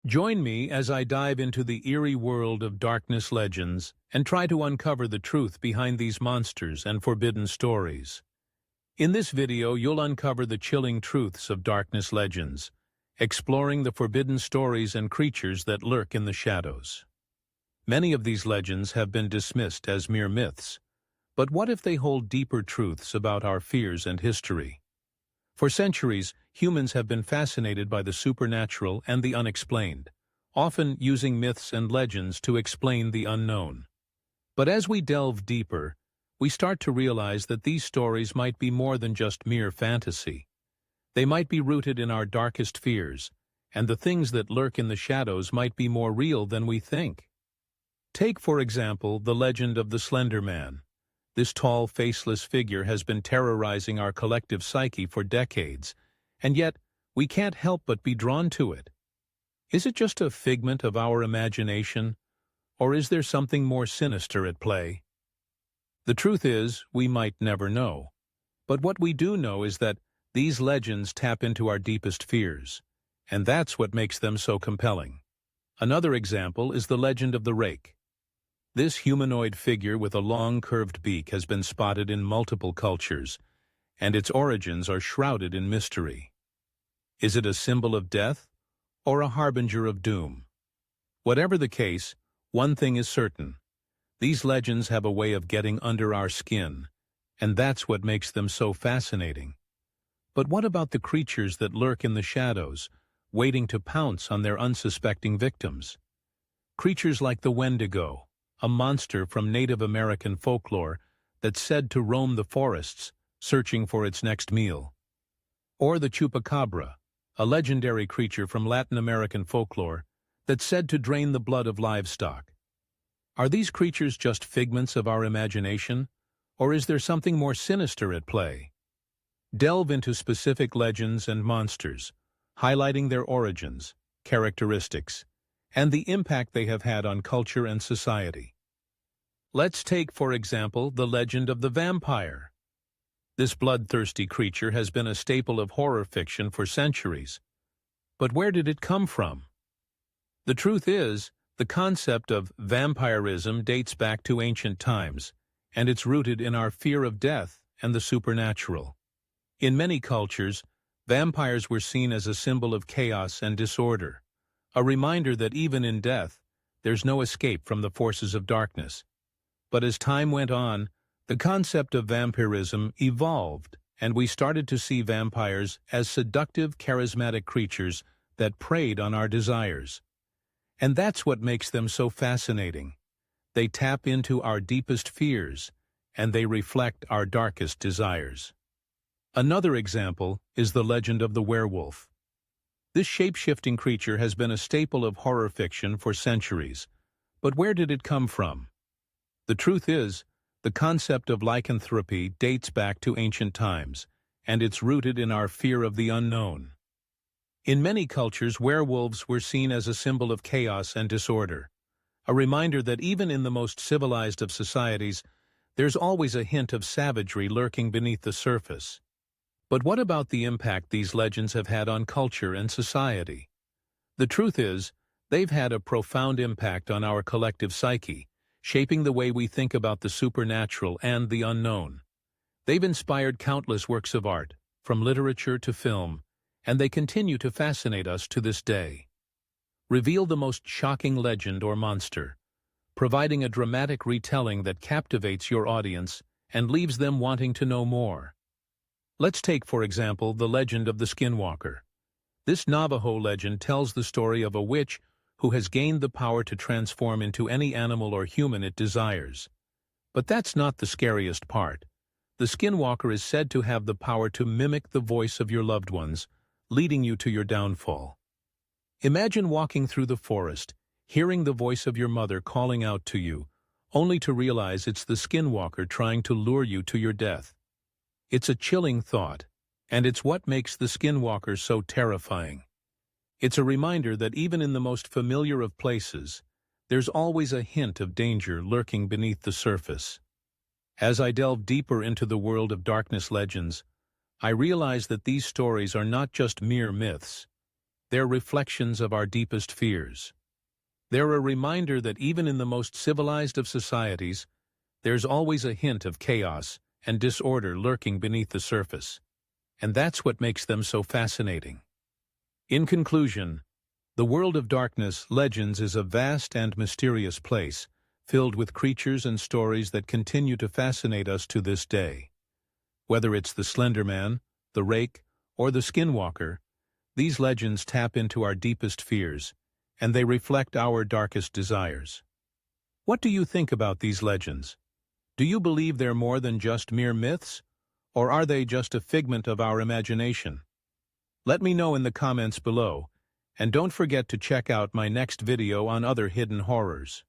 Join me as I dive into the eerie world of Darkness legends and try to uncover the truth behind these monsters and forbidden stories. In this video, you'll uncover the chilling truths of Darkness legends, exploring the forbidden stories and creatures that lurk in the shadows. Many of these legends have been dismissed as mere myths, but what if they hold deeper truths about our fears and history? For centuries, humans have been fascinated by the supernatural and the unexplained, often using myths and legends to explain the unknown. But as we delve deeper, we start to realize that these stories might be more than just mere fantasy. They might be rooted in our darkest fears, and the things that lurk in the shadows might be more real than we think. Take, for example, the legend of the Slender Man. This tall, faceless figure has been terrorizing our collective psyche for decades, and yet we can't help but be drawn to it. Is it just a figment of our imagination, or is there something more sinister at play? The truth is, we might never know. But what we do know is that these legends tap into our deepest fears, and that's what makes them so compelling. Another example is the legend of the Rake. This humanoid figure with a long, curved beak has been spotted in multiple cultures, and its origins are shrouded in mystery. Is it a symbol of death, or a harbinger of doom? Whatever the case, one thing is certain. These legends have a way of getting under our skin, and that's what makes them so fascinating. But what about the creatures that lurk in the shadows, waiting to pounce on their unsuspecting victims? Creatures like the Wendigo, a monster from Native American folklore that's said to roam the forests, searching for its next meal. Or the Chupacabra, a legendary creature from Latin American folklore that's said to drain the blood of livestock. Are these creatures just figments of our imagination, or is there something more sinister at play? Delve into specific legends and monsters, highlighting their origins, characteristics, and the impact they have had on culture and society. Let's take, for example, the legend of the vampire. This bloodthirsty creature has been a staple of horror fiction for centuries. But where did it come from? The truth is, the concept of vampirism dates back to ancient times, and it's rooted in our fear of death and the supernatural. In many cultures, vampires were seen as a symbol of chaos and disorder, a reminder that even in death, there's no escape from the forces of darkness. But as time went on, the concept of vampirism evolved, and we started to see vampires as seductive, charismatic creatures that preyed on our desires. And that's what makes them so fascinating. They tap into our deepest fears, and they reflect our darkest desires. Another example is the legend of the werewolf. This shape-shifting creature has been a staple of horror fiction for centuries. But where did it come from? The truth is, the concept of lycanthropy dates back to ancient times, and it's rooted in our fear of the unknown. In many cultures, werewolves were seen as a symbol of chaos and disorder, a reminder that even in the most civilized of societies, there's always a hint of savagery lurking beneath the surface. But what about the impact these legends have had on culture and society? The truth is, they've had a profound impact on our collective psyche, shaping the way we think about the supernatural and the unknown. They've inspired countless works of art, from literature to film, and they continue to fascinate us to this day. Reveal the most shocking legend or monster, providing a dramatic retelling that captivates your audience and leaves them wanting to know more. Let's take, for example, the legend of the Skinwalker. This Navajo legend tells the story of a witch who has gained the power to transform into any animal or human it desires. But that's not the scariest part. The Skinwalker is said to have the power to mimic the voice of your loved ones, leading you to your downfall. Imagine walking through the forest, hearing the voice of your mother calling out to you, only to realize it's the Skinwalker trying to lure you to your death. It's a chilling thought, and it's what makes the Skinwalker so terrifying. It's a reminder that even in the most familiar of places, there's always a hint of danger lurking beneath the surface. As I delve deeper into the world of Darkness legends, I realize that these stories are not just mere myths. They're reflections of our deepest fears. They're a reminder that even in the most civilized of societies, there's always a hint of chaos and disorder lurking beneath the surface. And that's what makes them so fascinating. In conclusion, the world of Darkness Legends is a vast and mysterious place, filled with creatures and stories that continue to fascinate us to this day. Whether it's the Slender Man, the Rake, or the Skinwalker, these legends tap into our deepest fears, and they reflect our darkest desires. What do you think about these legends? Do you believe they're more than just mere myths, or are they just a figment of our imagination? Let me know in the comments below, and don't forget to check out my next video on other hidden horrors.